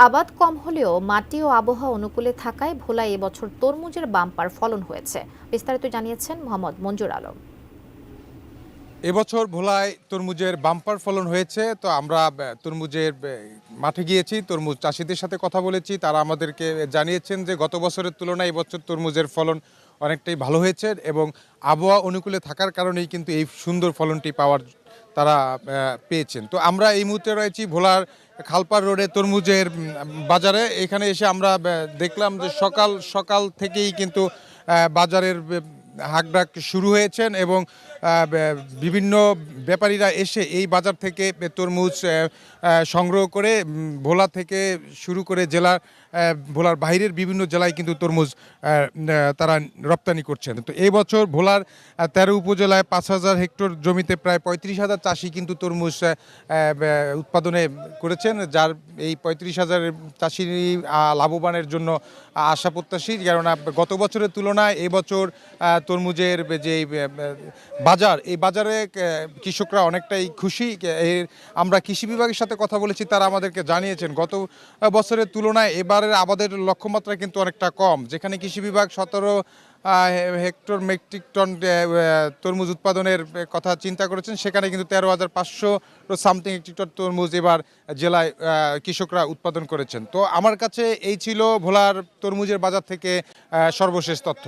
আবাদ কম হলেও মাটি ও আবহাওয়া অনুকূলে থাকায় ভোলায় এবছর তরমুজের বাম্পার ফলন হয়েছে। বিস্তারিত জানিয়েছেন মোহাম্মদ মঞ্জুর আলম। এবছর ভোলায় তরমুজের বাম্পার ফলন হয়েছে। তো আমরা তরমুজের মাঠে গিয়েছি, তরমুজ চাষিদের সাথে কথা বলেছি। তারা আমাদেরকে জানিয়েছেন যে গত বছরের তুলনায় এবছর তরমুজের ফলন অনেকটাই ভালো হয়েছে এবং আবহাওয়া অনুকূলে থাকার কারণেই কিন্তু এই সুন্দর ফলনটি পাওয়ার তারা পেয়েছেন। তো আমরা এই মুহূর্তে রয়েছি ভোলার খালপাড় রোডে তরমুজের বাজারে। এখানে এসে আমরা দেখলাম যে সকাল সকাল থেকেই কিন্তু বাজারের হাঁকডাক শুরু হয়েছেন এবং বিভিন্ন ব্যাপারীরা এসে এই বাজার থেকে তরমুজ সংগ্রহ করে ভোলা থেকে শুরু করে ভোলার বাইরের বিভিন্ন জেলায় কিন্তু তরমুজ তারা রপ্তানি করছেন। তো এই বছর ভোলার ১৩ উপজেলায় ৫,০০০ হেক্টর জমিতে প্রায় ৩৫,০০০ চাষি কিন্তু তরমুজ উৎপাদনে করেছেন, যার এই ৩৫,০০০ চাষি লাভবানের জন্য আশা প্রত্যাশী। কেননা গত বছরের তুলনায় এবছর তরমুজের যে বাজার, এই বাজারে কৃষকরা অনেকটাই খুশি। আমরা কৃষি বিভাগের সাথে কথা বলেছি, তারা আমাদেরকে জানিয়েছেন গত বছরের তুলনায় এবারের আবাদের লক্ষ্যমাত্রা কিন্তু অনেকটা কম। যেখানে কৃষি বিভাগ ১৭ হেক্টর মেট্রিক টন তরমুজ উৎপাদনের কথা চিন্তা করেছেন, সেখানে কিন্তু ১৩,৫০০ সামথিং মেট্রিক টন তরমুজ এবার জেলায় কৃষকরা উৎপাদন করেছেন। তো আমার কাছে এই ছিল ভোলার তরমুজের বাজার থেকে সর্বশেষ তথ্য।